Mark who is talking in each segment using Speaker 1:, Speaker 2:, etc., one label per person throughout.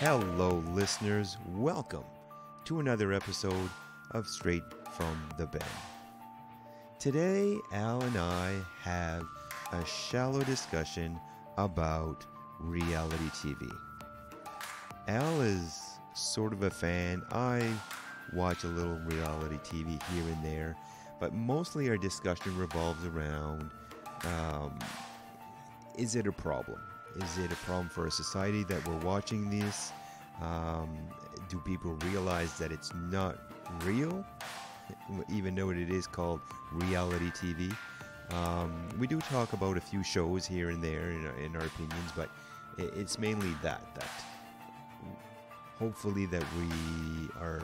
Speaker 1: Hello, listeners. Welcome to another episode of Straight from the Ben. Today, Al and I have a shallow discussion about reality TV. Al is sort of a fan. I watch a little reality TV here and there, but mostly our discussion revolves around, is it a problem? Is it a problem for a society that we're watching this? Do people realize that it's not real, even though it is called reality TV? We do talk about a few shows here and there in our opinions, but it's mainly that hopefully that we are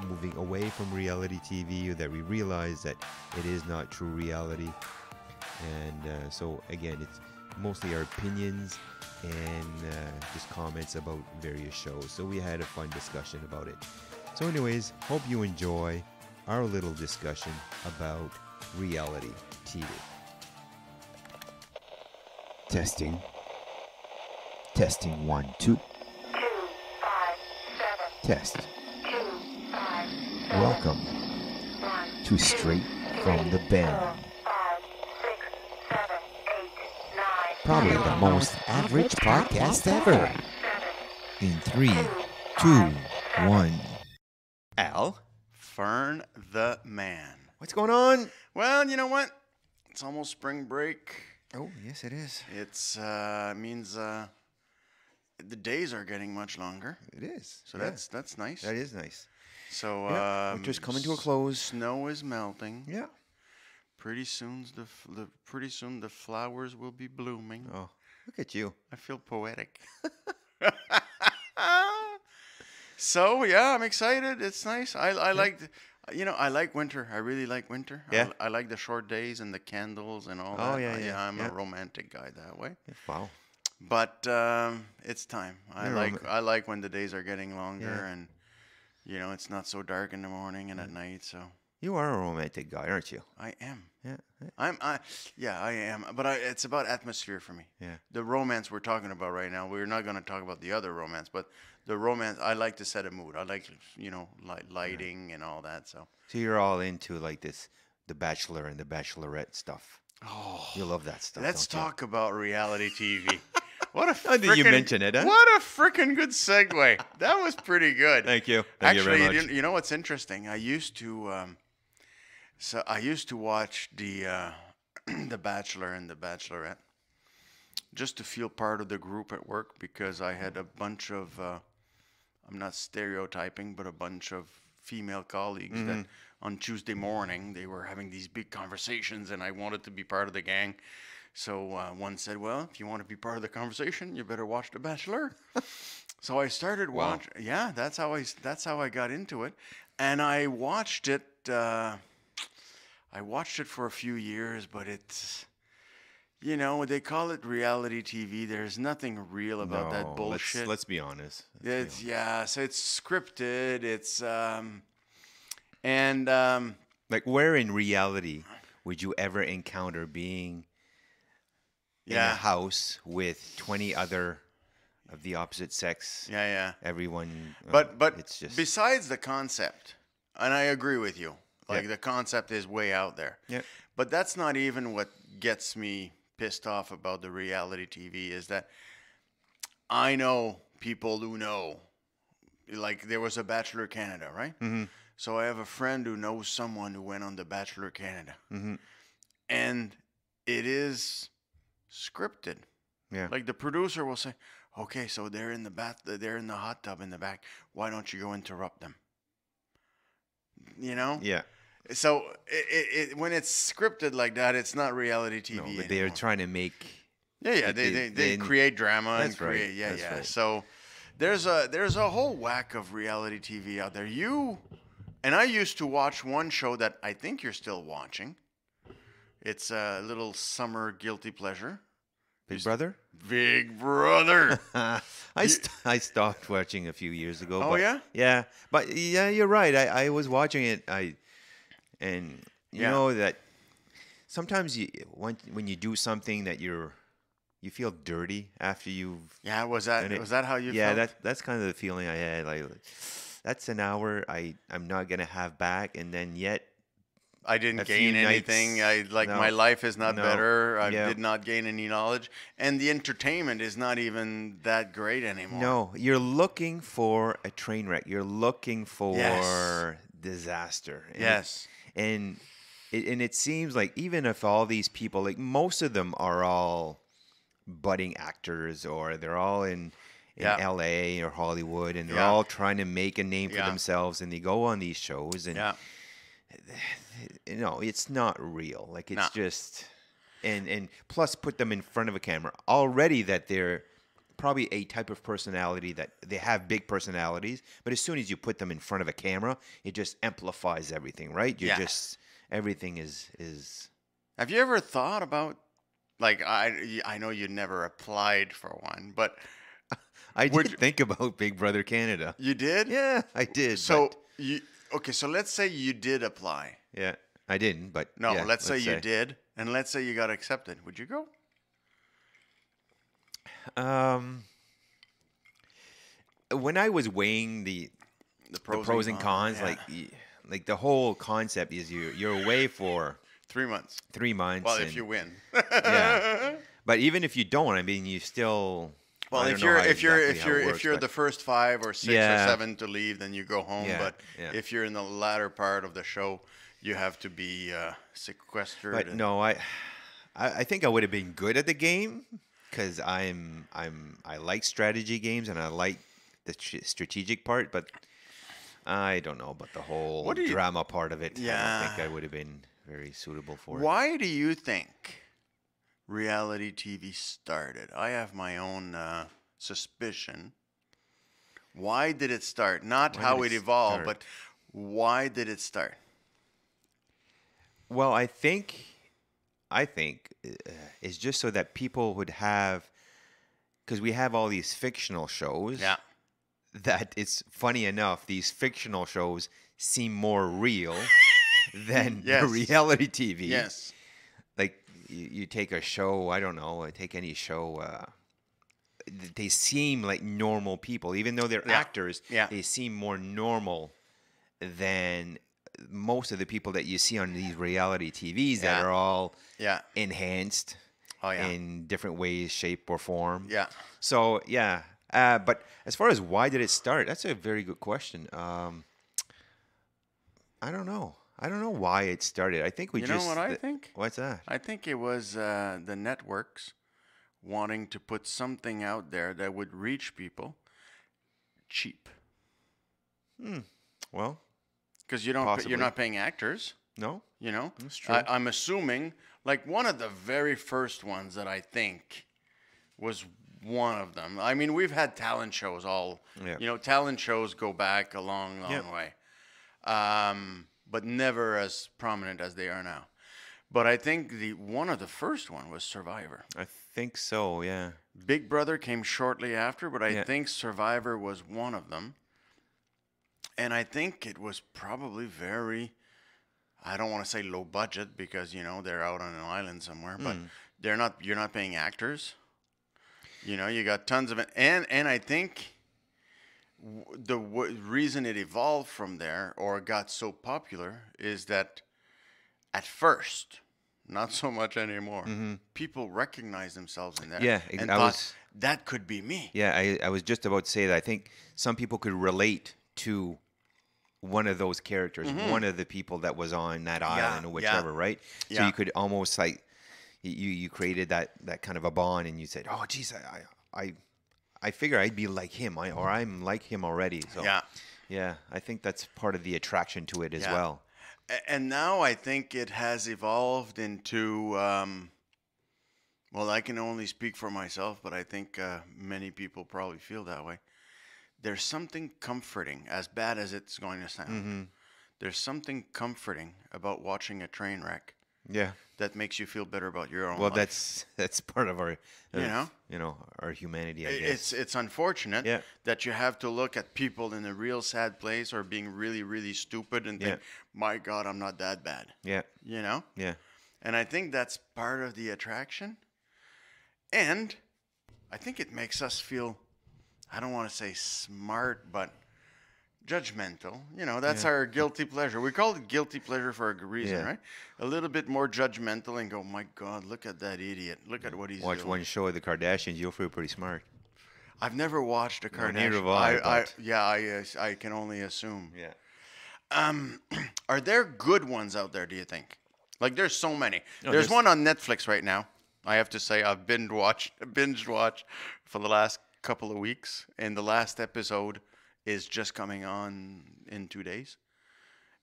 Speaker 1: moving away from reality TV, or that we realize that it is not true reality. And so again, it's mostly our opinions and just comments about various shows. So we had a fun discussion about it. So anyways, hope you enjoy our little discussion about reality TV. Testing. Testing 1, 2.
Speaker 2: 2, 5, 7.
Speaker 1: Test.
Speaker 2: 2, 5, 7.
Speaker 1: Welcome
Speaker 2: 1,
Speaker 1: to Straight from the Ben.
Speaker 2: 5, 6, 7, 8, 9.
Speaker 1: Probably the most average podcast ever.
Speaker 2: 7.
Speaker 1: In 3, 2, 1. Al,
Speaker 3: Fern the man.
Speaker 1: what's going on?
Speaker 3: Well, you know what? It's almost spring break.
Speaker 1: Oh, yes, it is.
Speaker 3: It's means the days are getting much longer.
Speaker 1: It is.
Speaker 3: So
Speaker 1: yeah.
Speaker 3: that's nice.
Speaker 1: That is nice.
Speaker 3: So
Speaker 1: Yeah, winter's coming to a close.
Speaker 3: Snow is melting.
Speaker 1: Yeah.
Speaker 3: Pretty soon the flowers will be blooming.
Speaker 1: Oh, look at you.
Speaker 3: I feel poetic. So yeah, I'm excited. It's nice. I like, I like winter. I really like winter.
Speaker 1: Yeah.
Speaker 3: I like the short days and the candles and all
Speaker 1: Oh,
Speaker 3: that.
Speaker 1: yeah.
Speaker 3: I'm
Speaker 1: Yeah.
Speaker 3: a romantic guy that way.
Speaker 1: Wow.
Speaker 3: But it's time. I like when the days are getting longer
Speaker 1: Yeah.
Speaker 3: and it's not so dark in the morning and at night. So
Speaker 1: You are a romantic guy, aren't you?
Speaker 3: I am.
Speaker 1: Yeah.
Speaker 3: I am. But it's about atmosphere for me.
Speaker 1: Yeah.
Speaker 3: The romance we're talking about right now, we're not going to talk about the other romance, but the romance, I like to set a mood. I like, lighting and all that. So
Speaker 1: So you're all into like this, The Bachelor and The Bachelorette stuff.
Speaker 3: Oh,
Speaker 1: You love that stuff.
Speaker 3: let's
Speaker 1: don't you?
Speaker 3: talk about reality TV. What a
Speaker 1: How did you
Speaker 3: frickin-
Speaker 1: mention it, huh?
Speaker 3: What a freaking good segue. That was pretty good.
Speaker 1: Thank you. Thank you
Speaker 3: Actually,
Speaker 1: very much.
Speaker 3: you know what's interesting? I used to watch the The Bachelor and The Bachelorette just to feel part of the group at work, because I had a bunch of I'm not stereotyping, but a bunch of female colleagues that on Tuesday morning they were having these big conversations, and I wanted to be part of the gang. So one said, "Well, if you want to be part of the conversation, you better watch The Bachelor." So I started watching. Yeah, that's how I got into it, and I watched it. I watched it for a few years, but it's, they call it reality TV. There's nothing real about that bullshit.
Speaker 1: Let's be honest.
Speaker 3: So it's scripted. It's
Speaker 1: Like, where in reality would you ever encounter being in a house with 20 other of the opposite sex?
Speaker 3: yeah.
Speaker 1: Everyone.
Speaker 3: But
Speaker 1: it's just.
Speaker 3: besides the concept, and I agree with you, like
Speaker 1: Yeah.
Speaker 3: the concept is way out there.
Speaker 1: Yeah.
Speaker 3: But that's not even what gets me pissed off about the reality TV, is that I know people who know. Like, there was a Bachelor Canada, right?
Speaker 1: Mm-hmm.
Speaker 3: So I have a friend who knows someone who went on the Bachelor Canada.
Speaker 1: Mm-hmm.
Speaker 3: And it is scripted.
Speaker 1: Yeah.
Speaker 3: Like, the producer will say, "Okay, so they're in the hot tub in the back. Why don't you go interrupt them?"
Speaker 1: Yeah.
Speaker 3: So when it's scripted like that, it's not reality TV
Speaker 1: No, but
Speaker 3: anymore.
Speaker 1: they're trying to make.
Speaker 3: Yeah. They create drama and
Speaker 1: That's right,
Speaker 3: create.
Speaker 1: that's
Speaker 3: Yeah.
Speaker 1: right.
Speaker 3: So there's a whole whack of reality TV out there. And I used to watch one show that I think you're still watching. It's a little summer guilty pleasure.
Speaker 1: Big Brother?
Speaker 3: Big Brother.
Speaker 1: I stopped watching a few years ago.
Speaker 3: Oh,
Speaker 1: but,
Speaker 3: yeah?
Speaker 1: Yeah. But yeah, you're right. I was watching it. You know that sometimes when you do something that you're you feel dirty after you've
Speaker 3: Yeah,
Speaker 1: done it.
Speaker 3: was that how you
Speaker 1: Yeah,
Speaker 3: felt?
Speaker 1: that's kind of the feeling I had. Like that's an hour I'm not gonna have back, and then yet
Speaker 3: I didn't
Speaker 1: a
Speaker 3: gain
Speaker 1: few
Speaker 3: anything.
Speaker 1: nights.
Speaker 3: I like my
Speaker 1: No,
Speaker 3: life is not
Speaker 1: no,
Speaker 3: better. I
Speaker 1: yeah.
Speaker 3: did not gain any knowledge, and the entertainment is not even that great anymore.
Speaker 1: No, you're looking for a train wreck. You're looking
Speaker 3: Yes.
Speaker 1: for disaster,
Speaker 3: Yes.
Speaker 1: and it seems like even if all these people, like most of them, are all budding actors or they're all in
Speaker 3: Yeah.
Speaker 1: L.A. or Hollywood, and they're
Speaker 3: Yeah.
Speaker 1: all trying to make a name for
Speaker 3: Yeah.
Speaker 1: themselves, and they go on these shows, and
Speaker 3: Yeah.
Speaker 1: it's not real. Like
Speaker 3: No.
Speaker 1: it's just, and plus put them in front of a camera already that they're probably a type of personality that they have big personalities, but as soon as you put them in front of a camera, it just amplifies everything, right? You're
Speaker 3: Yeah.
Speaker 1: just everything is.
Speaker 3: Have you ever thought about like I know you never applied for one, but
Speaker 1: I
Speaker 3: Would
Speaker 1: did think about Big Brother Canada.
Speaker 3: you did?
Speaker 1: Yeah, I did.
Speaker 3: So
Speaker 1: but,
Speaker 3: you okay? So let's say you did apply.
Speaker 1: yeah, I didn't. But
Speaker 3: No,
Speaker 1: yeah,
Speaker 3: let's say you did, and let's say you got accepted. Would you go?
Speaker 1: Um, when I was weighing
Speaker 3: The
Speaker 1: the pros and cons,
Speaker 3: yeah.
Speaker 1: like the whole concept is you're away for
Speaker 3: 3 months.
Speaker 1: 3 months.
Speaker 3: Well, if
Speaker 1: and-
Speaker 3: you win.
Speaker 1: yeah, but even if you don't, I mean, you still.
Speaker 3: Well,
Speaker 1: I
Speaker 3: if
Speaker 1: don't know
Speaker 3: you're
Speaker 1: how
Speaker 3: if you're
Speaker 1: exactly
Speaker 3: if
Speaker 1: how it
Speaker 3: you're
Speaker 1: works,
Speaker 3: if you're
Speaker 1: but-
Speaker 3: the first 5 or 6
Speaker 1: Yeah.
Speaker 3: or 7 to leave, then you go home.
Speaker 1: Yeah,
Speaker 3: But
Speaker 1: yeah.
Speaker 3: if you're in the latter part of the show, you have to be sequestered.
Speaker 1: But
Speaker 3: and-
Speaker 1: no, I think I would have been good at the game because I like strategy games and I like the strategic part, but I don't know about the whole
Speaker 3: What do you-
Speaker 1: drama part of it. I
Speaker 3: Yeah.
Speaker 1: don't think I would have been very suitable for it.
Speaker 3: Why do you think reality TV started? I have my own suspicion. Why did it start? Not
Speaker 1: Why
Speaker 3: how
Speaker 1: did
Speaker 3: it
Speaker 1: it
Speaker 3: evolved,
Speaker 1: start?
Speaker 3: but why did it start?
Speaker 1: Well, I think it's just so that people would have, because we have all these fictional shows.
Speaker 3: Yeah.
Speaker 1: That it's funny enough, these fictional shows seem more real than
Speaker 3: Yes.
Speaker 1: reality TV.
Speaker 3: Yes.
Speaker 1: Like you take a show, I don't know, take any show. They seem like normal people, even though they're
Speaker 3: Yeah.
Speaker 1: actors.
Speaker 3: Yeah.
Speaker 1: They seem more normal than most of the people that you see on these reality TVs that
Speaker 3: Yeah.
Speaker 1: are all
Speaker 3: Yeah.
Speaker 1: enhanced
Speaker 3: Oh yeah.
Speaker 1: in different ways, shape, or form.
Speaker 3: Yeah.
Speaker 1: So yeah, but as far as why did it start, that's a very good question. I don't know. I don't know why it started. I think we
Speaker 3: You
Speaker 1: just.
Speaker 3: know what I think?
Speaker 1: What's that?
Speaker 3: I think it was the networks wanting to put something out there that would reach people cheap.
Speaker 1: Well,
Speaker 3: Because you're
Speaker 1: Possibly.
Speaker 3: not paying actors.
Speaker 1: no,
Speaker 3: You know,
Speaker 1: That's true.
Speaker 3: I'm assuming like one of the very first ones that I think was one of them. I mean, we've had talent shows all.
Speaker 1: Yeah.
Speaker 3: You know, talent shows go back a long, long
Speaker 1: Yeah.
Speaker 3: way, but never as prominent as they are now. But I think the one of the first one was Survivor.
Speaker 1: I think so. Yeah.
Speaker 3: Big Brother came shortly after, but I
Speaker 1: Yeah.
Speaker 3: think Survivor was one of them. And I think it was probably very, I don't want to say low budget because, you know, they're out on an island somewhere, but you're not paying actors. You know, you got tons of it. And I think the reason it evolved from there or got so popular is that at first, not so much anymore, people recognize themselves in that.
Speaker 1: Yeah,
Speaker 3: and
Speaker 1: I
Speaker 3: thought,
Speaker 1: was-
Speaker 3: that could be me.
Speaker 1: Yeah, I was just about to say that. I think some people could relate to one of those characters, one of the people that was on that island or
Speaker 3: yeah.
Speaker 1: whichever, right? So
Speaker 3: Yeah.
Speaker 1: you could almost like you created that kind of a bond, and you said, "Oh, geez, I figure I'd be like him, or I'm like him already." So
Speaker 3: Yeah.
Speaker 1: yeah, I think that's part of the attraction to it as
Speaker 3: Yeah.
Speaker 1: well.
Speaker 3: And now I think it has evolved into, well, I can only speak for myself, but I think many people probably feel that way. There's something comforting, as bad as it's going to sound. There's something comforting about watching a train wreck
Speaker 1: Yeah.
Speaker 3: that makes you feel better about your own
Speaker 1: Well,
Speaker 3: life.
Speaker 1: that's part of our,
Speaker 3: You know?
Speaker 1: our humanity. I guess.
Speaker 3: It's unfortunate
Speaker 1: Yeah.
Speaker 3: that you have to look at people in a real sad place or being really, really stupid and think, my God, I'm not that bad.
Speaker 1: Yeah.
Speaker 3: You know?
Speaker 1: Yeah.
Speaker 3: And I think that's part of the attraction. And I think it makes us feel, I don't want to say smart, but judgmental. You know, that's
Speaker 1: Yeah.
Speaker 3: our guilty pleasure. We call it guilty pleasure for a good reason,
Speaker 1: Yeah.
Speaker 3: right? A little bit more judgmental and go, my God, look at that idiot. Look at what he's
Speaker 1: Watch
Speaker 3: doing.
Speaker 1: one show of the Kardashians, you'll feel pretty smart.
Speaker 3: I've never watched a
Speaker 1: No,
Speaker 3: Kardashian.
Speaker 1: neither have I, but-
Speaker 3: I can only assume.
Speaker 1: Yeah.
Speaker 3: Are there good ones out there, do you think? Like, there's so many.
Speaker 1: No,
Speaker 3: there's
Speaker 1: there's-
Speaker 3: one on Netflix right now. I have to say, I've binge watched for the last couple of weeks, and the last episode is just coming on in 2 days.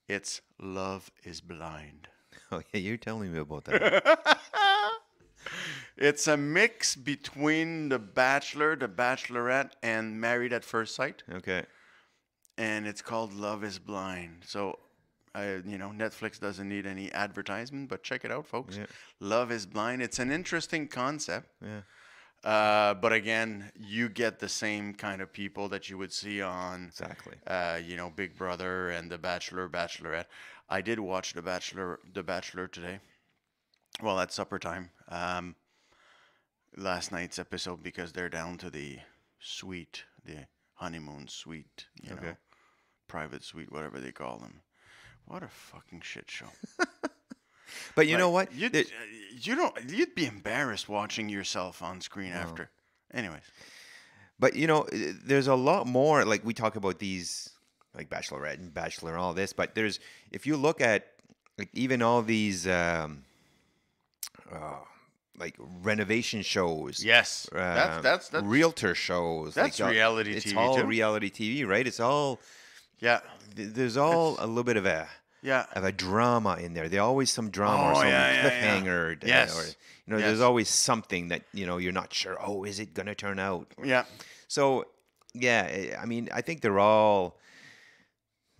Speaker 3: It's Love is Blind.
Speaker 1: Oh, yeah, you're telling me about that.
Speaker 3: It's a mix between The Bachelor, The Bachelorette, and Married at First Sight.
Speaker 1: Okay.
Speaker 3: And it's called Love is Blind. So, Netflix doesn't need any advertisement, but check it out, folks.
Speaker 1: Yeah.
Speaker 3: Love is Blind. It's an interesting concept.
Speaker 1: Yeah.
Speaker 3: But again, you get the same kind of people that you would see on,
Speaker 1: Exactly.
Speaker 3: Big Brother and The Bachelor, Bachelorette. I did watch The Bachelor today. Well, at supper time. Last night's episode, because they're down to the suite, the honeymoon suite,
Speaker 1: Okay.
Speaker 3: private suite, whatever they call them. What a fucking shit show.
Speaker 1: But you know
Speaker 3: Like,
Speaker 1: what?
Speaker 3: You'd be embarrassed watching yourself on screen after. Anyways.
Speaker 1: But there's a lot more. Like we talk about these, like Bachelorette and Bachelor and all this. But if you look at like even all these like renovation shows.
Speaker 3: Yes. That's
Speaker 1: realtor shows.
Speaker 3: That's reality
Speaker 1: it's
Speaker 3: TV
Speaker 1: It's all
Speaker 3: too.
Speaker 1: reality TV, right? It's all.
Speaker 3: Yeah.
Speaker 1: There's all a little bit of a.
Speaker 3: Yeah.
Speaker 1: Of a drama in there. There's always some drama or
Speaker 3: Oh,
Speaker 1: some
Speaker 3: yeah, yeah,
Speaker 1: cliffhanger.
Speaker 3: Yes.
Speaker 1: Or,
Speaker 3: Yes.
Speaker 1: there's always something that you're not sure. Oh, is it gonna turn out?
Speaker 3: Yeah.
Speaker 1: So, yeah, I mean, I think they're all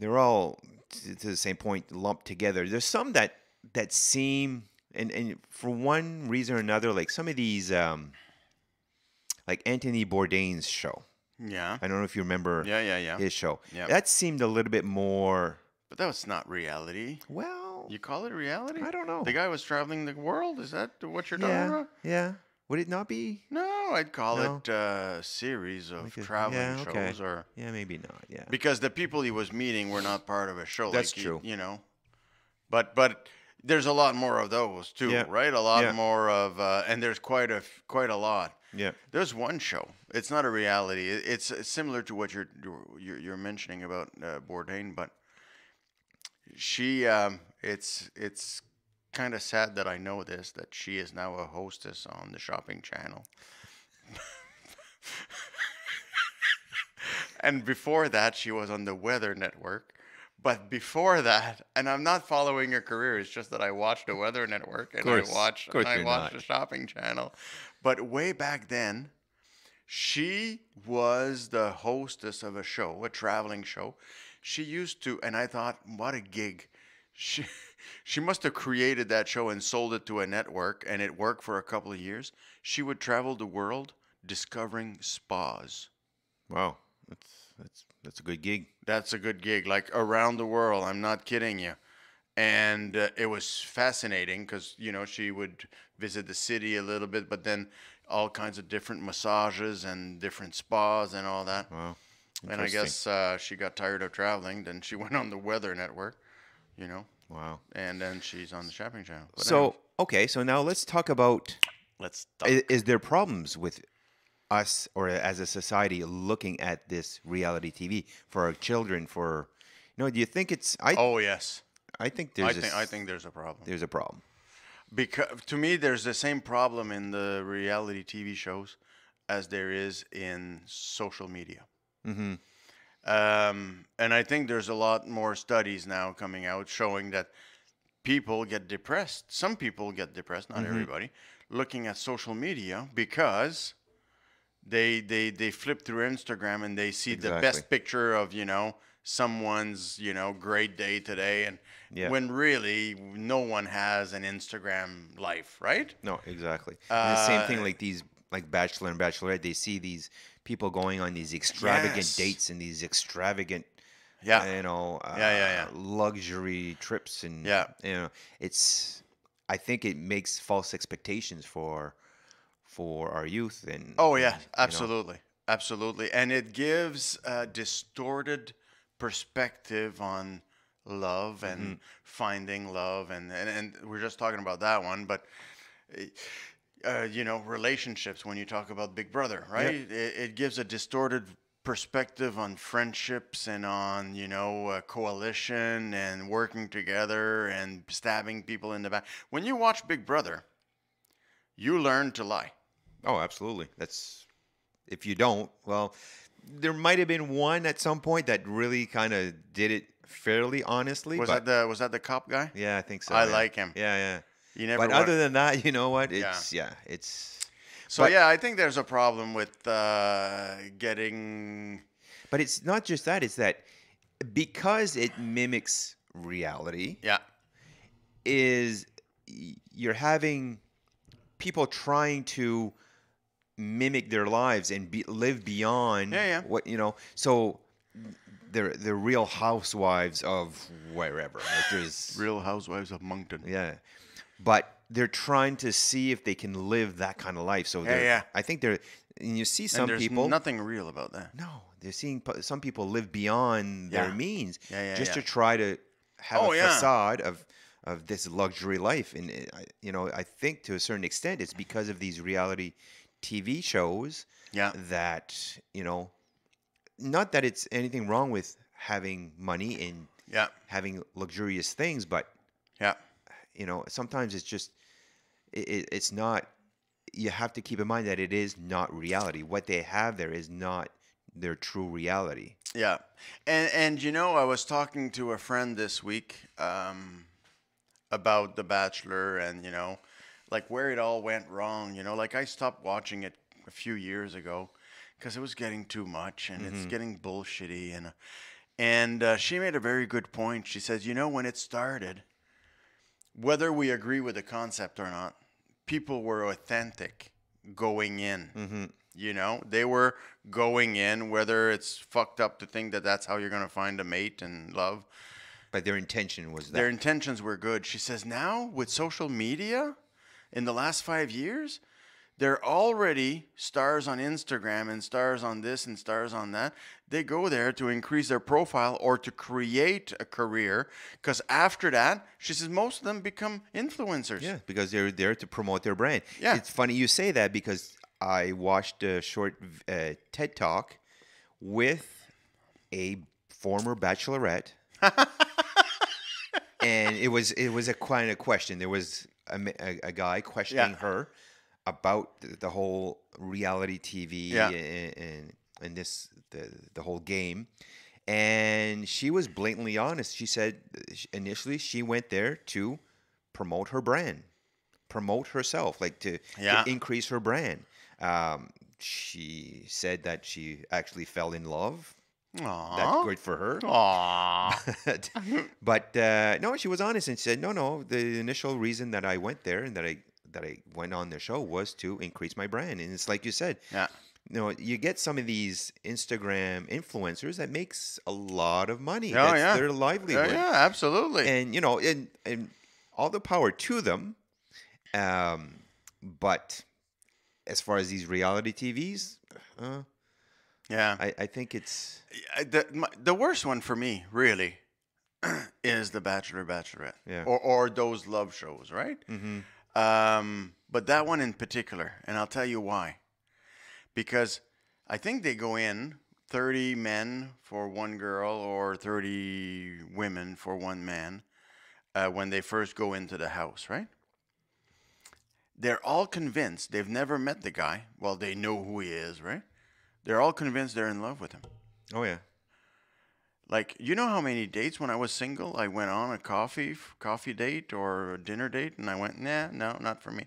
Speaker 1: to the same point lumped together. There's some that seem and for one reason or another, like some of these, like Anthony Bourdain's show.
Speaker 3: Yeah.
Speaker 1: I don't know if you remember.
Speaker 3: Yeah.
Speaker 1: His show.
Speaker 3: Yeah.
Speaker 1: That seemed a little bit more.
Speaker 3: But that was not reality.
Speaker 1: Well,
Speaker 3: You call it reality?
Speaker 1: I don't know.
Speaker 3: The guy was traveling the world? Is that what you're talking
Speaker 1: yeah,
Speaker 3: about?
Speaker 1: yeah. Would it not be?
Speaker 3: No, I'd call
Speaker 1: No?
Speaker 3: it a series of
Speaker 1: Like a-
Speaker 3: traveling
Speaker 1: yeah, okay.
Speaker 3: shows, or
Speaker 1: Yeah, maybe not. Yeah.
Speaker 3: because the people he was meeting were not part of a show.
Speaker 1: That's
Speaker 3: like,
Speaker 1: true.
Speaker 3: But there's a lot more of those too,
Speaker 1: Yeah.
Speaker 3: right? A lot
Speaker 1: Yeah.
Speaker 3: more of, and there's quite a lot.
Speaker 1: Yeah.
Speaker 3: There's one show. It's not a reality. It's similar to what you're mentioning about Bourdain, but she it's kind of sad that I know this, that she is now a hostess on the shopping channel. And before that, she was on the Weather Network. But before that, and I'm not following her career, it's just that I watched the Weather Network and
Speaker 1: course.
Speaker 3: I watched
Speaker 1: Of course you're not.
Speaker 3: the shopping channel. But way back then, she was the hostess of a show, a traveling show. She used to, and I thought, what a gig. She must have created that show and sold it to a network, and it worked for a couple of years. She would travel the world discovering spas.
Speaker 1: Wow. That's a good gig.
Speaker 3: That's a good gig, like around the world. I'm not kidding you. And it was fascinating because, she would visit the city a little bit, but then all kinds of different massages and different spas and all that.
Speaker 1: Wow.
Speaker 3: And I guess she got tired of traveling. Then she went on the Weather Network,
Speaker 1: Wow.
Speaker 3: and then she's on the shopping channel. But
Speaker 1: So,
Speaker 3: anyways,
Speaker 1: okay, so now let's talk about
Speaker 3: let's talk.
Speaker 1: is there problems with us or as a society looking at this reality TV for our children do you think it's
Speaker 3: Oh, yes.
Speaker 1: I think
Speaker 3: I
Speaker 1: there's
Speaker 3: think there's a problem.
Speaker 1: there's a problem.
Speaker 3: Because to me, there's the same problem in the reality TV shows as there is in social media.
Speaker 1: Mm-hmm.
Speaker 3: And I think there's a lot more studies now coming out showing that people get depressed. Some people get depressed, not everybody, looking at social media because they flip through Instagram and they see the
Speaker 1: Exactly.
Speaker 3: best picture of, someone's, great day today. And
Speaker 1: Yeah.
Speaker 3: when really no one has an Instagram life, right?
Speaker 1: No, exactly. And the same thing like these like Bachelor and Bachelorette, they see these people going on these extravagant
Speaker 3: Yes.
Speaker 1: dates and these extravagant
Speaker 3: Yeah. Yeah.
Speaker 1: luxury trips and
Speaker 3: Yeah.
Speaker 1: I think it makes false expectations for for our youth and
Speaker 3: Oh yeah,
Speaker 1: and,
Speaker 3: absolutely, absolutely, and it gives a distorted perspective on love and finding love, and we're just talking about that one, but relationships. When you talk about Big Brother, right?
Speaker 1: Yep.
Speaker 3: It gives a distorted perspective on friendships and on coalition and working together and stabbing people in the back. When you watch Big Brother, you learn to lie.
Speaker 1: Oh, absolutely. That's if you don't, well, there might have been one at some point that really kind of did it fairly honestly, but
Speaker 3: Was that the cop guy?
Speaker 1: yeah, I think so.
Speaker 3: I
Speaker 1: Yeah.
Speaker 3: like him.
Speaker 1: Yeah, yeah.
Speaker 3: You never.
Speaker 1: But
Speaker 3: want-
Speaker 1: other than that, you know what?
Speaker 3: Yeah.
Speaker 1: It's.
Speaker 3: So
Speaker 1: but,
Speaker 3: yeah, I think there's a problem with getting.
Speaker 1: But it's not just that. It's that because it mimics reality,
Speaker 3: Yeah.
Speaker 1: you're having people trying to mimic their lives and live beyond
Speaker 3: Yeah.
Speaker 1: what So they're real housewives of wherever. Like there's
Speaker 3: Real Housewives of Moncton.
Speaker 1: yeah, but they're trying to see if they can live that kind of life. So
Speaker 3: Yeah.
Speaker 1: I think they're. And you see some
Speaker 3: And there's
Speaker 1: people.
Speaker 3: nothing real about that.
Speaker 1: No, they're seeing some people live beyond their
Speaker 3: Yeah.
Speaker 1: means
Speaker 3: Yeah.
Speaker 1: to try to have
Speaker 3: Oh,
Speaker 1: a
Speaker 3: yeah.
Speaker 1: facade of this luxury life. And I think to a certain extent it's because of these reality TV shows
Speaker 3: Yeah.
Speaker 1: that not that it's anything wrong with having money and
Speaker 3: Yeah.
Speaker 1: having luxurious things, but
Speaker 3: Yeah.
Speaker 1: sometimes it's just it's not. You have to keep in mind that it is not reality. What they have there is not their true reality.
Speaker 3: Yeah. And I was talking to a friend this week about The Bachelor and like where it all went wrong. Like I stopped watching it a few years ago because it was getting too much and it's getting bullshitty and she made a very good point. She says, when it started, whether we agree with the concept or not, people were authentic going in. They were going in, whether it's fucked up to think that that's how you're going to find a mate and love.
Speaker 1: But their intention was that.
Speaker 3: Their intentions were good. She says now with social media in the last 5 years, they're already stars on Instagram and stars on this and stars on that. They go there to increase their profile or to create a career. Because after that, she says most of them become influencers.
Speaker 1: Yeah, because they're there to promote their brand.
Speaker 3: Yeah.
Speaker 1: It's funny you say that because I watched a short TED Talk with a former bachelorette. And it was a kind of question. There was a guy questioning her about the whole reality TV and this the whole game, and she was blatantly honest. She said initially she went there to promote her brand, promote herself, like to increase her brand. She said that she actually fell in love.
Speaker 3: Aww.
Speaker 1: That's good for her.
Speaker 3: Aww.
Speaker 1: But no, she was honest and said, no. The initial reason that I went there and that I went on the show was to increase my brand. And it's like you said, you get some of these Instagram influencers that makes a lot of money. That's their livelihood.
Speaker 3: Yeah, absolutely.
Speaker 1: And and all the power to them. But as far as these reality TVs, I think it's
Speaker 3: the worst one for me, really, is The Bachelor, Bachelorette, or those love shows, right? But that one in particular, and I'll tell you why. Because I think they go in 30 men for one girl or 30 women for one man when they first go into the house, right? They're all convinced. They've never met the guy. Well, they know who he is, right? They're all convinced they're in love with him.
Speaker 1: Oh, yeah.
Speaker 3: Like, you know how many dates when I was single, I went on a coffee date or a dinner date, and I went, no, not for me.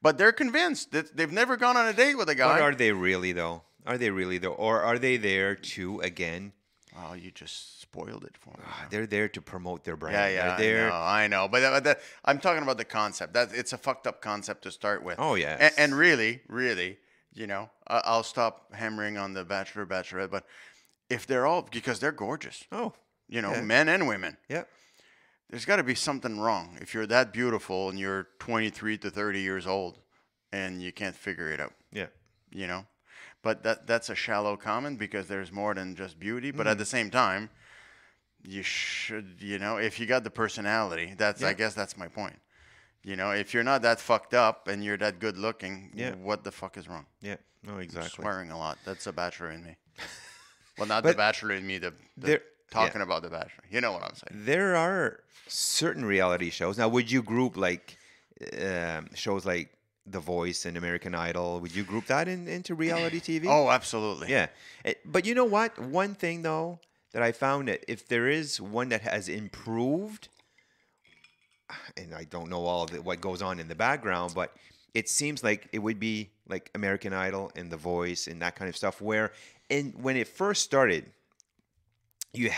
Speaker 3: But they're convinced that they've never gone on a date with a guy.
Speaker 1: But are they really, though? Or are they there to, again...
Speaker 3: Oh, you just spoiled it for me.
Speaker 1: They're there to promote their brand.
Speaker 3: Yeah, I know. But I'm talking about the concept. It's a fucked up concept to start with.
Speaker 1: Oh, yeah.
Speaker 3: And really, I'll stop hammering on the Bachelor, Bachelorette, but if they're all, because they're gorgeous.
Speaker 1: Oh.
Speaker 3: Men and women.
Speaker 1: Yeah.
Speaker 3: There's got to be something wrong if you're that beautiful and you're 23 to 30 years old and you can't figure it out.
Speaker 1: Yeah.
Speaker 3: You know, but that's a shallow comment because there's more than just beauty. But at the same time, you should, if you got the personality, I guess that's my point. If you're not that fucked up and you're that good looking, what the fuck is wrong?
Speaker 1: Yeah. No, exactly.
Speaker 3: I'm swearing a lot. That's a bachelor in me. Well, not the bachelor in me. The talking about the bachelor. You know what I'm saying?
Speaker 1: There are certain reality shows. Now, would you group like shows like The Voice and American Idol? Would you group that into reality TV?
Speaker 3: Oh, absolutely.
Speaker 1: Yeah. But you know what? One thing though that I found, that if there is one that has improved, and I don't know all of what goes on in the background, but it seems like it would be like American Idol and The Voice and that kind of stuff, where when it first started, you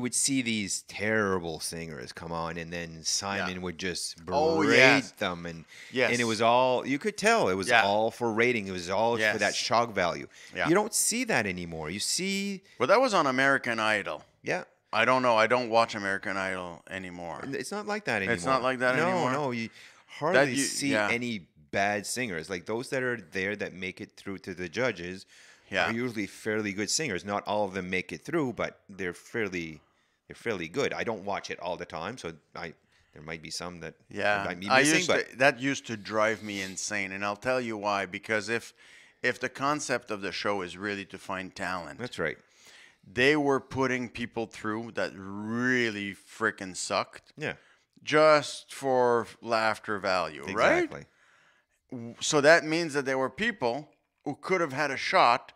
Speaker 1: would see these terrible singers come on, and then Simon would just berate them, and it was all, you could tell it was all for rating. It was all for that shock value.
Speaker 3: Yeah.
Speaker 1: You don't see that anymore. You see,
Speaker 3: well, that was on American Idol.
Speaker 1: Yeah.
Speaker 3: I don't know. I don't watch American Idol anymore.
Speaker 1: It's not like that anymore.
Speaker 3: It's not like that anymore.
Speaker 1: No, you hardly see any bad singers. Like those that are there that make it through to the judges are usually fairly good singers. Not all of them make it through, but they're fairly good. I don't watch it all the time, so there might be some that might be missing.
Speaker 3: That used to drive me insane, and I'll tell you why. Because if the concept of the show is really to find talent,
Speaker 1: that's right.
Speaker 3: They were putting people through that really freaking sucked.
Speaker 1: Yeah.
Speaker 3: Just for laughter value, right?
Speaker 1: Exactly.
Speaker 3: So that means that there were people who could have had a shot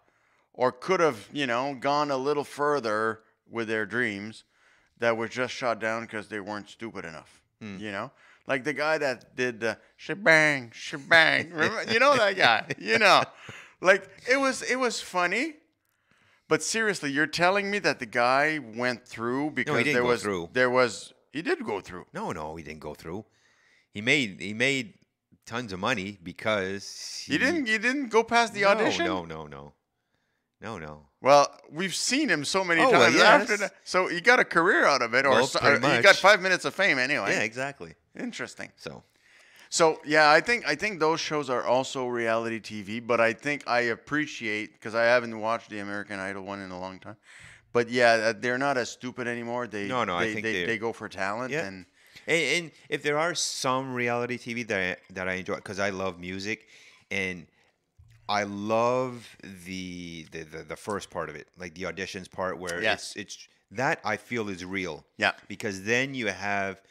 Speaker 3: or could have, gone a little further with their dreams that were just shot down because they weren't stupid enough. Like the guy that did shebang, shebang. Remember? You know that guy. Like it was funny. But seriously, you're telling me that the guy went through because
Speaker 1: he didn't go through.
Speaker 3: He did go through.
Speaker 1: No, he didn't go through. He made tons of money because
Speaker 3: he didn't go past the audition?
Speaker 1: No.
Speaker 3: Well, we've seen him so many times after that. So he got a career out of it, or he got 5 minutes of fame anyway.
Speaker 1: Yeah, exactly.
Speaker 3: Interesting.
Speaker 1: So
Speaker 3: yeah, I think those shows are also reality TV, but I think I appreciate, because I haven't watched the American Idol one in a long time. But yeah, they're not as stupid anymore. I think they go for talent.
Speaker 1: Yeah. And if there are some reality TV that I enjoy, because I love music, and I love the first part of it, like the auditions part, where it's that I feel is real.
Speaker 3: Yeah.
Speaker 1: Because then you have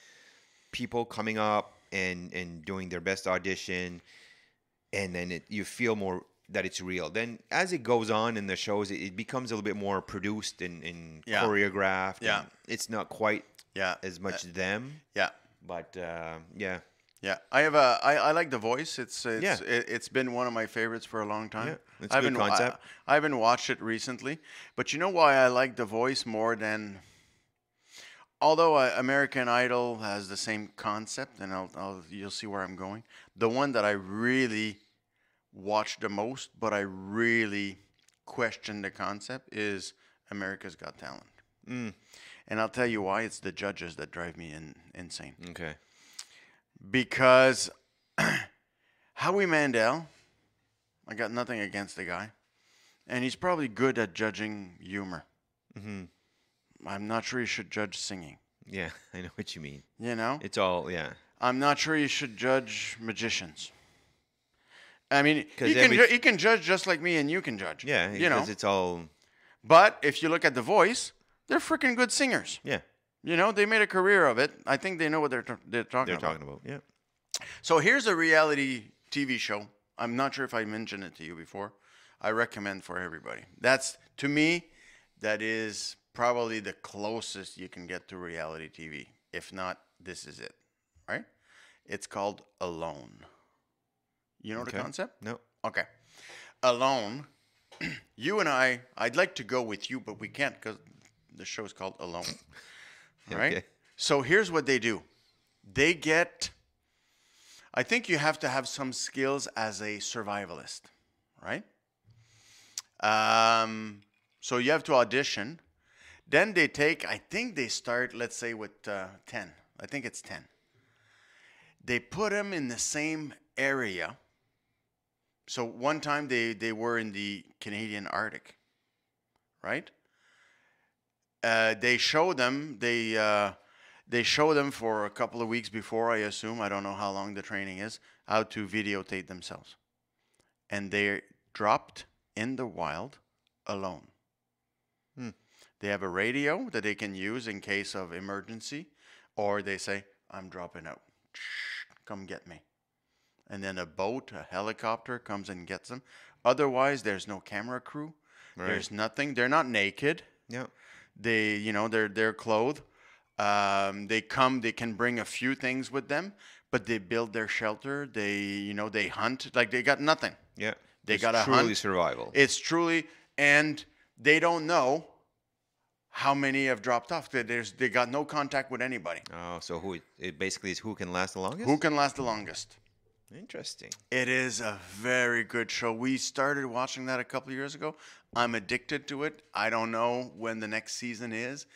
Speaker 1: people coming up and doing their best audition, and then you feel more that it's real. Then as it goes on in the shows, it becomes a little bit more produced and choreographed.
Speaker 3: Yeah.
Speaker 1: And it's not quite as much them.
Speaker 3: Yeah.
Speaker 1: But
Speaker 3: Yeah, I like The Voice. It's been one of my favorites for a long time.
Speaker 1: Yeah, it's a good concept.
Speaker 3: I haven't watched it recently, but you know why I like The Voice more than, although American Idol has the same concept, and you'll see where I'm going. The one that I really watch the most, but I really question the concept, is America's Got Talent. And I'll tell you why. It's the judges that drive me insane.
Speaker 1: Okay.
Speaker 3: Because Howie Mandel, I got nothing against the guy, and he's probably good at judging humor.
Speaker 1: Mm-hmm.
Speaker 3: I'm not sure you should judge singing.
Speaker 1: Yeah, I know what you mean.
Speaker 3: It's
Speaker 1: all
Speaker 3: I'm not sure you should judge magicians. I mean, he can judge just like me and you can judge.
Speaker 1: Yeah, because it's all.
Speaker 3: But if you look at The Voice, they're freaking good singers.
Speaker 1: Yeah.
Speaker 3: They made a career of it. I think they know what they're talking about.
Speaker 1: Yeah.
Speaker 3: So here's a reality TV show. I'm not sure if I mentioned it to you before. I recommend for everybody. To me, that is probably the closest you can get to reality TV. If not, this is it. Right? It's called Alone. You know the concept?
Speaker 1: No.
Speaker 3: Okay. Alone. You and I'd like to go with you, but we can't because the show is called Alone. Right? Okay. So here's what they do. I think you have to have some skills as a survivalist, right? So you have to audition. Then I think they start, let's say, with 10. I think it's 10. They put them in the same area. So one time they were in the Canadian Arctic, right? They show them they show them for a couple of weeks before, I assume. I don't know how long the training is, how to videotape themselves. And they're dropped in the wild alone. They have a radio that they can use in case of emergency, or they say, I'm dropping out. Come get me. And then a boat, a helicopter comes and gets them. Otherwise, there's no camera crew.
Speaker 1: Right.
Speaker 3: There's nothing. They're not naked.
Speaker 1: Yeah.
Speaker 3: They, they're clothed. They can bring a few things with them, but they build their shelter. They, they hunt. Like, they got nothing.
Speaker 1: Yeah.
Speaker 3: They
Speaker 1: It's
Speaker 3: got to
Speaker 1: truly
Speaker 3: hunt.
Speaker 1: survival.
Speaker 3: It's truly, and they don't know how many have dropped off. They got no contact with anybody.
Speaker 1: Oh, so it basically is who can last the longest?
Speaker 3: Who can last the longest?
Speaker 1: Interesting.
Speaker 3: It is a very good show. We started watching that a couple of years ago. I'm addicted to it. I don't know when the next season is.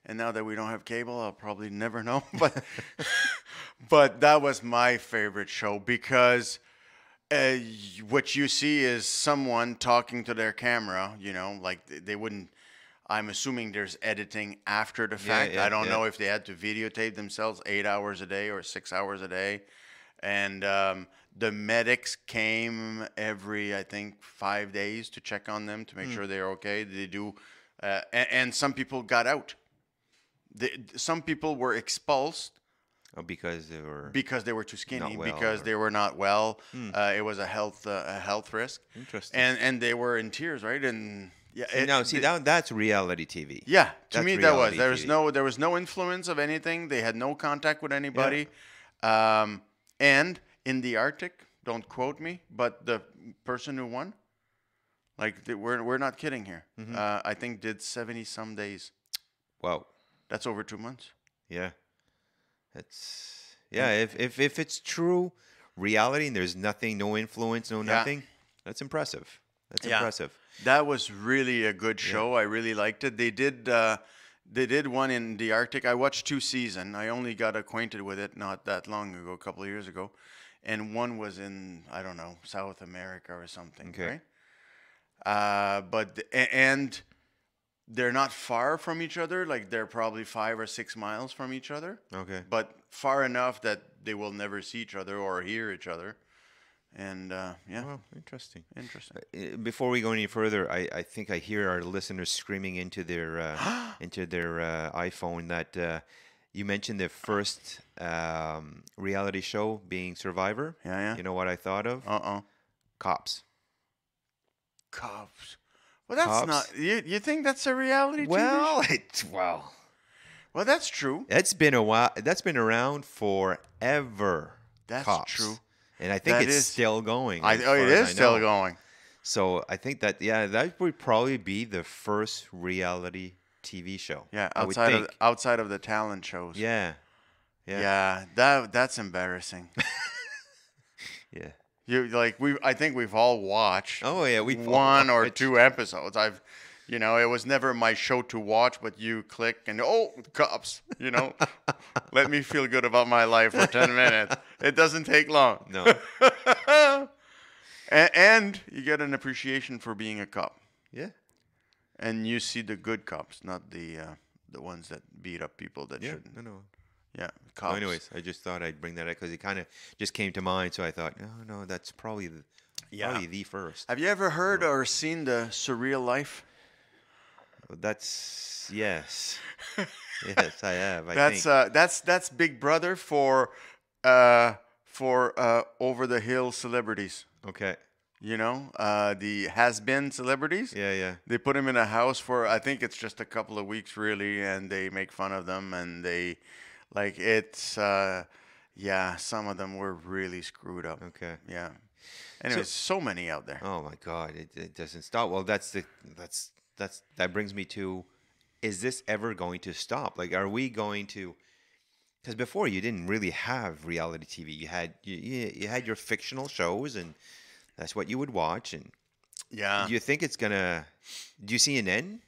Speaker 3: And now that we don't have cable, I'll probably never know. But that was my favorite show because what you see is someone talking to their camera, like they wouldn't. I'm assuming there's editing after the fact. I don't know if they had to videotape themselves 8 hours a day or 6 hours a day. And the medics came every, I think, 5 days to check on them to make sure they're okay. They do, and some people got out. Some people were expulsed.
Speaker 1: Oh, because
Speaker 3: they were too skinny,
Speaker 1: not well,
Speaker 3: because they were not well. It was a health risk.
Speaker 1: Interesting.
Speaker 3: And they were in tears, right? And yeah,
Speaker 1: that's reality TV.
Speaker 3: Yeah, to
Speaker 1: That's
Speaker 3: me that was.
Speaker 1: reality TV.
Speaker 3: There was no influence of anything. They had no contact with anybody. And in the Arctic, don't quote me, but the person who won, we're not kidding here. I think did 70 some days.
Speaker 1: Wow.
Speaker 3: That's over 2 months.
Speaker 1: Yeah. If it's true reality and there's nothing, no influence, no nothing, that's impressive. That's impressive.
Speaker 3: That was really a good show. I really liked it. They did one in the Arctic. I watched 2 seasons. I only got acquainted with it not that long ago, a couple of years ago. And one was in, I don't know, South America or something,
Speaker 1: Okay.
Speaker 3: right? And they're not far from each other. Like, they're probably 5 or 6 miles from each other.
Speaker 1: Okay.
Speaker 3: But far enough that they will never see each other or hear each other. And,
Speaker 1: Well, interesting.
Speaker 3: Interesting.
Speaker 1: Before we go any further, I think I hear our listeners screaming into their iPhone that you mentioned the first reality show being Survivor.
Speaker 3: Yeah.
Speaker 1: You know what I thought of? Cops.
Speaker 3: Cops. Well, that's
Speaker 1: Cops.
Speaker 3: not. You think that's a reality TV show? Well, that's true.
Speaker 1: It's been a while. That's been around forever.
Speaker 3: That's
Speaker 1: Cops.
Speaker 3: true.
Speaker 1: And I think
Speaker 3: That
Speaker 1: it's
Speaker 3: is-
Speaker 1: still going.
Speaker 3: It is still going.
Speaker 1: So I think that that would probably be the first reality TV show.
Speaker 3: Yeah,
Speaker 1: I would
Speaker 3: outside of the talent shows.
Speaker 1: Yeah.
Speaker 3: That's embarrassing.
Speaker 1: Yeah.
Speaker 3: I think we've all watched.
Speaker 1: Oh yeah, we
Speaker 3: one or 2 episodes. It was never my show to watch, but you click and cops. Let me feel good about my life for 10 minutes. It doesn't take long.
Speaker 1: No.
Speaker 3: and you get an appreciation for being a cop.
Speaker 1: Yeah.
Speaker 3: And you see the good cops, not the ones that beat up people that
Speaker 1: Yeah.
Speaker 3: shouldn't.
Speaker 1: No.
Speaker 3: Yeah,
Speaker 1: So
Speaker 3: cops.
Speaker 1: anyways, I just thought I'd bring that up because it kind of just came to mind. So I thought, no, that's probably the first.
Speaker 3: Have you ever heard or seen the Surreal Life?
Speaker 1: That's yes, yes, I have.
Speaker 3: That's Big Brother for over the hill celebrities.
Speaker 1: Okay.
Speaker 3: The has-been celebrities.
Speaker 1: Yeah.
Speaker 3: They put them in a house for, I think it's just a couple of weeks really, and they make fun of them, and they some of them were really screwed up.
Speaker 1: Okay.
Speaker 3: Yeah. Anyways, so many out there.
Speaker 1: Oh my God, it doesn't stop. Well, that brings me to, is this ever going to stop? Like, are we going to? Because before you didn't really have reality TV. You had your fictional shows, and that's what you would watch. And
Speaker 3: Yeah.
Speaker 1: do you think it's gonna? Do you see an end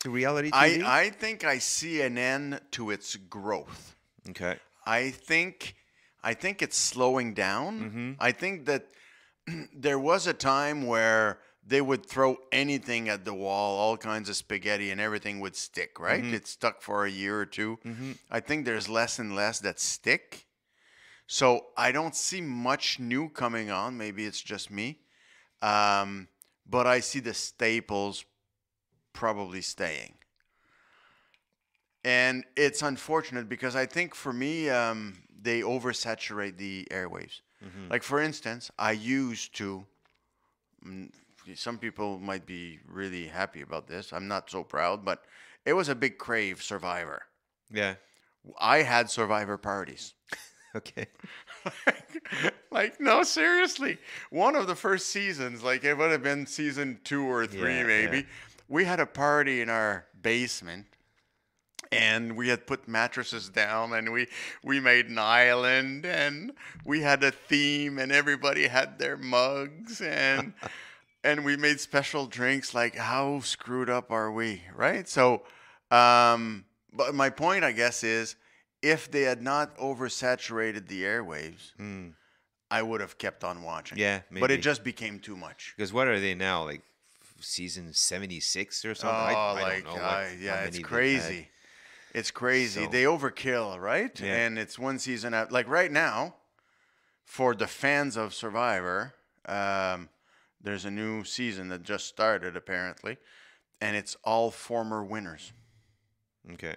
Speaker 1: to reality TV?
Speaker 3: I think I see an end to its growth.
Speaker 1: Okay.
Speaker 3: I think I think it's slowing down.
Speaker 1: Mm-hmm.
Speaker 3: I think that there was a time where they would throw anything at the wall, all kinds of spaghetti, and everything would stick, right?
Speaker 1: Mm-hmm.
Speaker 3: It stuck for a year or two.
Speaker 1: Mm-hmm.
Speaker 3: I think there's less and less that stick. So I don't see much new coming on. Maybe it's just me. But I see the staples probably staying. And it's unfortunate because I think for me, they oversaturate the airwaves.
Speaker 1: Mm-hmm.
Speaker 3: Like, for instance, I used to, mm, some people might be really happy about this. I'm not so proud, but it was a big crave, Survivor.
Speaker 1: Yeah.
Speaker 3: I had Survivor parties.
Speaker 1: Okay.
Speaker 3: Like, no, seriously. One of the first seasons, like it would have been season 2 or 3,
Speaker 1: Yeah,
Speaker 3: maybe.
Speaker 1: yeah.
Speaker 3: We had a party in our basement, and we had put mattresses down, and we made an island, and we had a theme, and everybody had their mugs, and and we made special drinks. Like, how screwed up are we, right? So, but my point, I guess, is if they had not oversaturated the airwaves,
Speaker 1: Mm.
Speaker 3: I would have kept on watching.
Speaker 1: Yeah,
Speaker 3: But it
Speaker 1: maybe.
Speaker 3: just became too much.
Speaker 1: Because what are they now? Like season 76 or something? I
Speaker 3: like,
Speaker 1: don't know. How
Speaker 3: yeah,
Speaker 1: many
Speaker 3: it's
Speaker 1: they've
Speaker 3: crazy. It's crazy.
Speaker 1: So-
Speaker 3: They overkill, right?
Speaker 1: Yeah.
Speaker 3: And it's one season out. Like right now, for the fans of Survivor, there's a new season that just started apparently, and it's all former winners.
Speaker 1: had. Okay.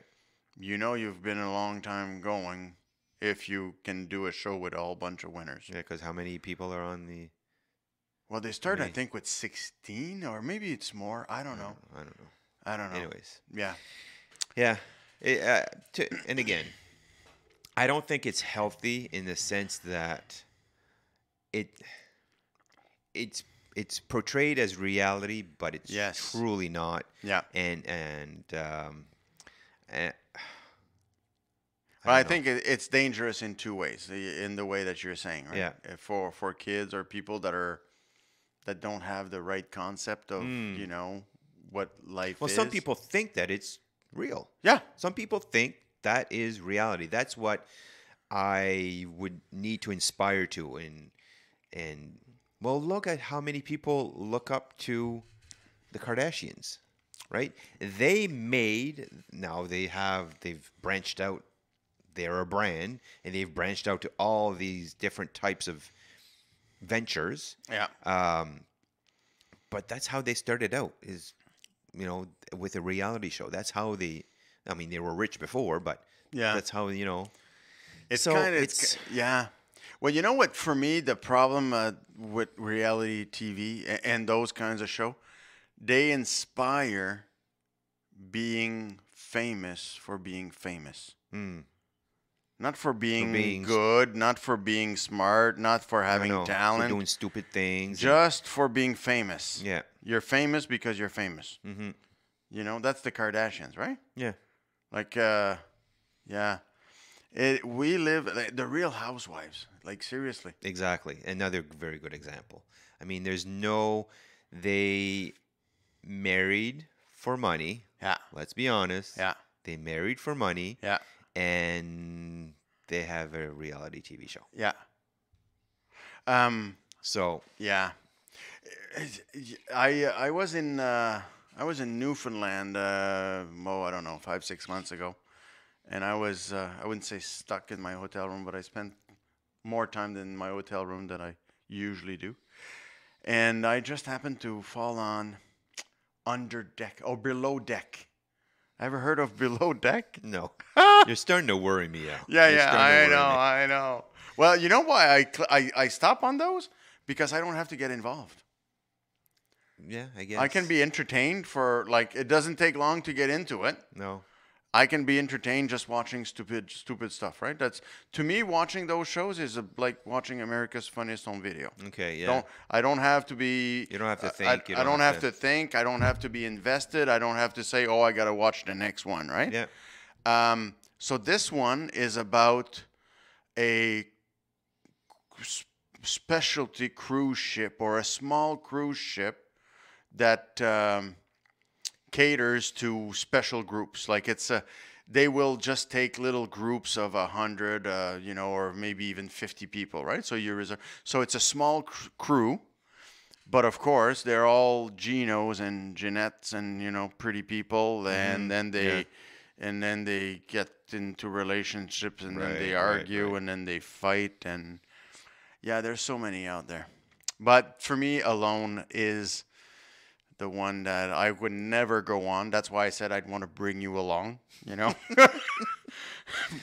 Speaker 3: You know, you've been a long time going if you can do a show with a whole bunch of winners.
Speaker 1: Yeah, because how many people are on the?
Speaker 3: Well, they started, I
Speaker 1: Many.
Speaker 3: think, with 16, or maybe it's more. I don't know.
Speaker 1: I don't know.
Speaker 3: I don't know.
Speaker 1: Anyways.
Speaker 3: Yeah.
Speaker 1: Yeah. And again, I don't think it's healthy in the sense that it's portrayed as reality, but it's
Speaker 3: Yes.
Speaker 1: truly not.
Speaker 3: Yeah.
Speaker 1: And
Speaker 3: Well, I
Speaker 1: don't know.
Speaker 3: think it's dangerous in two ways. In the way that you're saying, right?
Speaker 1: Yeah.
Speaker 3: For kids or people that don't have the right concept of what life
Speaker 1: Well,
Speaker 3: is.
Speaker 1: some people think that it's real.
Speaker 3: Yeah.
Speaker 1: Some people think that is reality. That's what I would need to inspire to. And well, look at how many people look up to the Kardashians, right? They've branched out. They're a brand, and they've branched out to all these different types of ventures.
Speaker 3: Yeah.
Speaker 1: But that's how they started out, is with a reality show. That's how they were rich before, but
Speaker 3: Yeah.
Speaker 1: that's how
Speaker 3: It's
Speaker 1: so
Speaker 3: kind of
Speaker 1: it's
Speaker 3: yeah. Well, you know what? For me, the problem with reality TV and those kinds of show, they inspire being famous for being famous. Not for being,
Speaker 1: being
Speaker 3: good, not for being smart, not for having
Speaker 1: for
Speaker 3: talent,
Speaker 1: doing stupid things.
Speaker 3: just for being famous.
Speaker 1: Yeah.
Speaker 3: You're famous because you're famous.
Speaker 1: Mm-hmm.
Speaker 3: That's the Kardashians, right?
Speaker 1: Yeah.
Speaker 3: Like, yeah. We live the Real Housewives. Like, seriously.
Speaker 1: Exactly. Another very good example. I mean, they married for money.
Speaker 3: Yeah.
Speaker 1: Let's be honest.
Speaker 3: Yeah.
Speaker 1: They married for money.
Speaker 3: Yeah.
Speaker 1: And they have a reality TV show.
Speaker 3: Yeah.
Speaker 1: So
Speaker 3: Yeah. I was in Newfoundland. I don't know, 5-6 months ago, and I was I wouldn't say stuck in my hotel room, but I spent more time in my hotel room than I usually do, and I just happened to fall on under deck or below deck. Ever heard of below deck?
Speaker 1: no, you're starting to worry me out.
Speaker 3: Yeah,
Speaker 1: You're
Speaker 3: yeah,
Speaker 1: starting to
Speaker 3: I
Speaker 1: worry
Speaker 3: know,
Speaker 1: me.
Speaker 3: I know. Well, you know why I stop on those? Because I don't have to get involved.
Speaker 1: Yeah, I guess
Speaker 3: I can be entertained for it doesn't take long to get into it.
Speaker 1: No.
Speaker 3: I can be entertained just watching stupid stuff, right? That's to me watching those shows is like watching America's Funniest Home Video.
Speaker 1: Okay. Yeah.
Speaker 3: I don't have to be.
Speaker 1: You don't have to
Speaker 3: I-
Speaker 1: think. You
Speaker 3: I don't have to think. I don't have to be invested. I don't have to say, "Oh, I got to watch the next one," right?
Speaker 1: Yeah.
Speaker 3: So this one is about a specialty cruise ship or a small cruise ship that caters to special groups. Like they will just take little groups of 100, or maybe even 50 people, right? So it's a small crew, but of course they're all Genos and Jeanettes and pretty people, and then they get into relationships, and then they argue, and then they fight, and yeah, there's so many out there. But for me, Alone is the one that I would never go on. That's why I said I'd want to bring you along,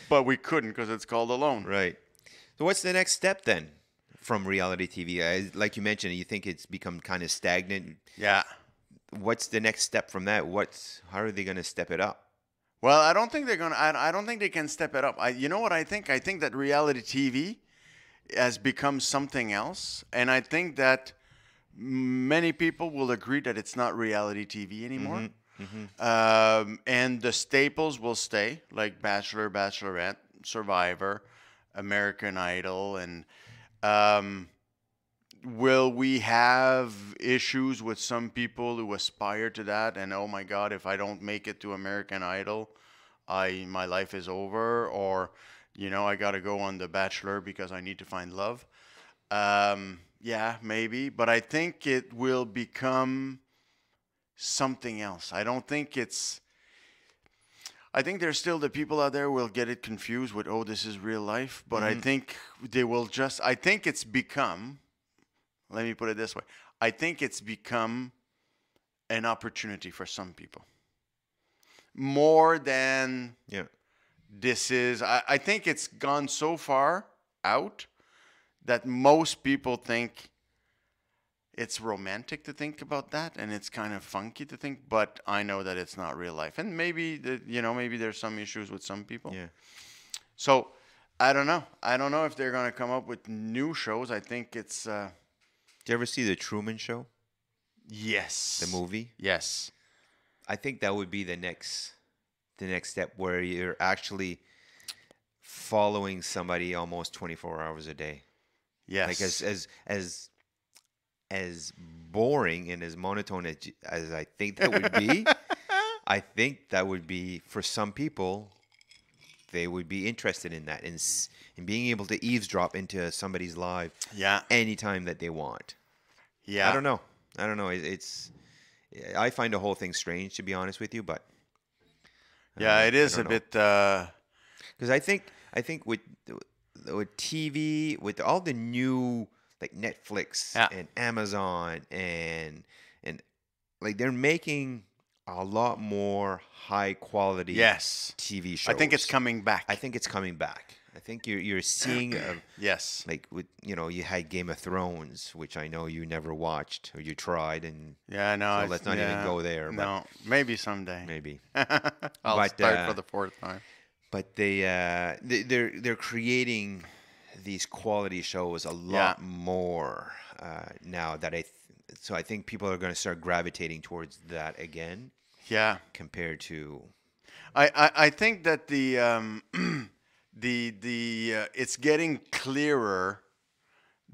Speaker 3: But we couldn't because it's called Alone.
Speaker 1: Right. So what's the next step then from reality TV? Like you mentioned, you think it's become kind of stagnant.
Speaker 3: Yeah.
Speaker 1: What's the next step from that? How are they going to step it up?
Speaker 3: Well, I don't think they're gonna. I don't think they can step it up. You know what I think? I think that reality TV has become something else, and I think that many people will agree that it's not reality TV anymore. And the staples will stay, like Bachelor, Bachelorette, Survivor, American Idol, and will we have issues with some people who aspire to that? And oh my God, if I don't make it to American Idol, my life is over, or I got to go on The Bachelor because I need to find love. Yeah, maybe, but I think it will become something else. I don't think it's. I think there's still the people out there who will get it confused with, oh, this is real life, but I think they will just. I think it's become. Let me put it this way. I think it's become an opportunity for some people. More than this is. I think it's gone so far out that most people think it's romantic to think about that, and it's kind of funky to think, but I know that it's not real life. And maybe, maybe there's some issues with some people.
Speaker 1: Yeah.
Speaker 3: So, I don't know. I don't know if they're going to come up with new shows. I think it's...
Speaker 1: Did you ever see The Truman Show?
Speaker 3: Yes.
Speaker 1: The movie?
Speaker 3: Yes.
Speaker 1: I think that would be the next step, where you're actually following somebody almost 24 hours a day.
Speaker 3: Yes.
Speaker 1: Like as boring and as monotone as I think that would be, I think that would be, for some people, they would be interested in that, in being able to eavesdrop into somebody's life anytime that they want.
Speaker 3: Yeah.
Speaker 1: I don't know. I find the whole thing strange, to be honest with you, but
Speaker 3: it is a bit
Speaker 1: because I think with TV, with all the new, like Netflix and Amazon and like, they're making a lot more high quality TV shows.
Speaker 3: I think it's coming back.
Speaker 1: I think you're seeing
Speaker 3: yes.
Speaker 1: Like, with you had Game of Thrones, which I know you never watched, or you tried, and
Speaker 3: no,
Speaker 1: so let's not even go there.
Speaker 3: No, maybe someday.
Speaker 1: Maybe
Speaker 3: I'll start for the fourth time.
Speaker 1: But they're creating these quality shows a lot more now that so I think people are going to start gravitating towards that again.
Speaker 3: Yeah.
Speaker 1: Compared to,
Speaker 3: I think that it's getting clearer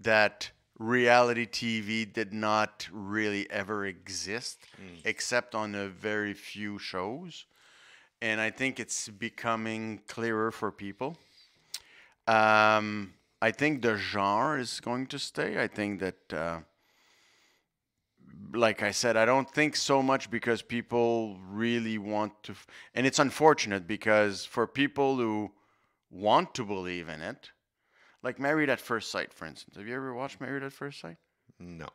Speaker 3: that reality TV did not really ever exist except on a very few shows. And I think it's becoming clearer for people. I think the genre is going to stay. I think that, like I said, I don't think so much because people really want to. And it's unfortunate because for people who want to believe in it, like Married at First Sight, for instance. Have you ever watched Married at First Sight?
Speaker 1: No.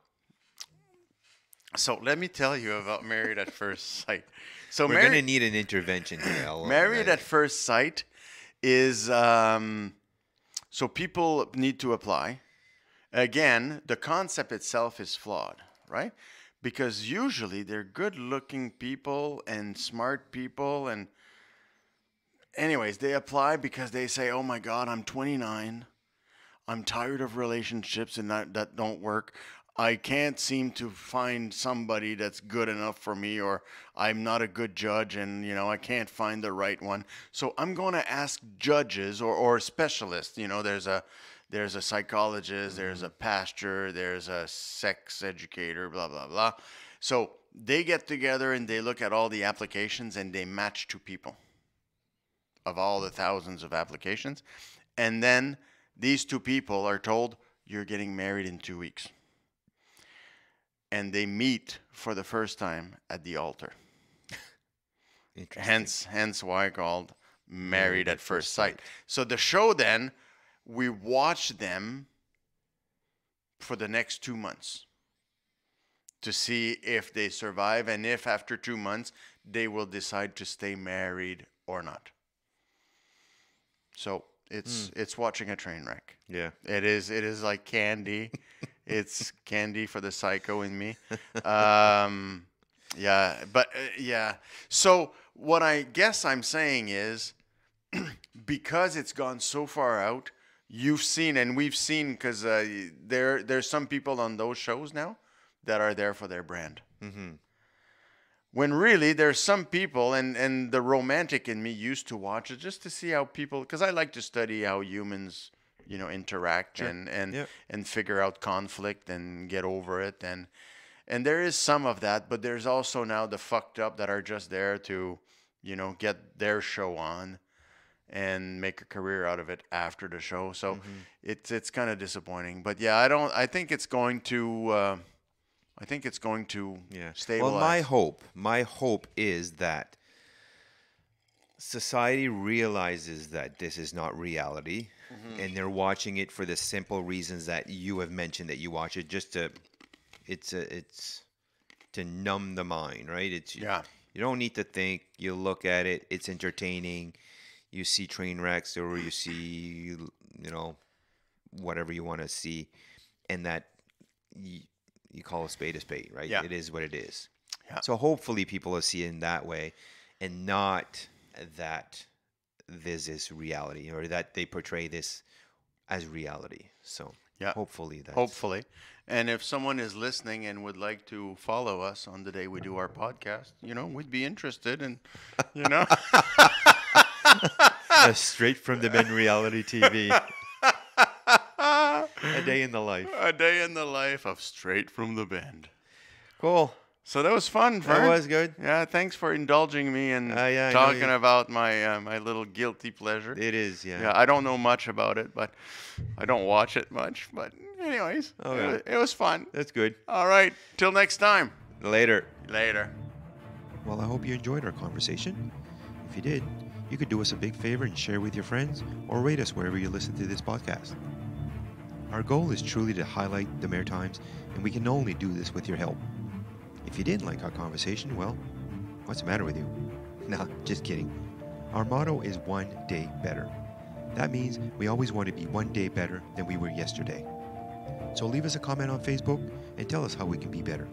Speaker 3: So let me tell you about Married at First Sight. So
Speaker 1: we're going to need an intervention here.
Speaker 3: Married at First Sight is so people need to apply. Again, the concept itself is flawed, right? Because usually they're good-looking people and smart people, and anyways, they apply because they say, "Oh my God, I'm 29. I'm tired of relationships and that don't work. I can't seem to find somebody that's good enough for me, or I'm not a good judge, and I can't find the right one. So I'm going to ask judges or specialists. There's a psychologist, there's a pastor, there's a sex educator, blah blah blah. So they get together and they look at all the applications and they match two people. of all the thousands of applications. And then these two people are told, you're getting married in 2 weeks. And they meet for the first time at the altar. Hence why I called Married at First Sight. So the show then, we watch them for the next 2 months to see if they survive and if after 2 months they will decide to stay married or not. So it's watching a train wreck.
Speaker 1: Yeah.
Speaker 3: It is like candy. It's candy for the psycho in me. Yeah. So what I guess I'm saying is, because it's gone so far out, you've seen and we've seen, because there's some people on those shows now that are there for their brand.
Speaker 1: Mm-hmm.
Speaker 3: When really there's some people, and the romantic in me used to watch it just to see how people, because I like to study how humans, interact and figure out conflict and get over it. And there is some of that, but there's also now the fucked up that are just there to, get their show on and make a career out of it after the show. So it's kind of disappointing. But yeah, I think it's going to stabilize.
Speaker 1: Well, my hope is that society realizes that this is not reality, and they're watching it for the simple reasons that you have mentioned, that you watch it just to, it's to numb the mind, right? You don't need to think. You look at it. It's entertaining. You see train wrecks, or you see, whatever you want to see, and that you call a spade, right?
Speaker 3: Yeah.
Speaker 1: It is what it is.
Speaker 3: Yeah.
Speaker 1: So hopefully people will see it in that way, and not that this is reality, or that they portray this as reality. So hopefully.
Speaker 3: And if someone is listening and would like to follow us on the day we do our podcast, we'd be interested in,
Speaker 1: Straight from the Ben reality TV. A day in the life.
Speaker 3: A day in the life of Straight from the Bend.
Speaker 1: Cool.
Speaker 3: So that was fun, Vern.
Speaker 1: That was good.
Speaker 3: Yeah, thanks for indulging me and talking about my my little guilty pleasure.
Speaker 1: It is, yeah.
Speaker 3: Yeah, I don't know much about it, but I don't watch it much. But anyways, it was fun.
Speaker 1: That's good.
Speaker 3: All right, till next time.
Speaker 1: Later.
Speaker 4: Well, I hope you enjoyed our conversation. If you did, you could do us a big favor and share with your friends, or rate us wherever you listen to this podcast. Our goal is truly to highlight the Maritimes, and we can only do this with your help. If you didn't like our conversation, well, what's the matter with you? Nah, just kidding. Our motto is one day better. That means we always want to be one day better than we were yesterday. So leave us a comment on Facebook and tell us how we can be better.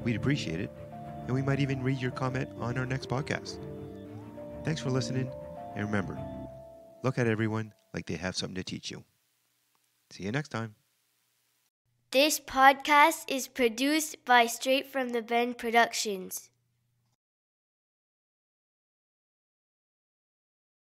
Speaker 4: We'd appreciate it, and we might even read your comment on our next podcast. Thanks for listening, and remember, look at everyone like they have something to teach you. See you next time.
Speaker 5: This podcast is produced by Straight from the Bend Productions.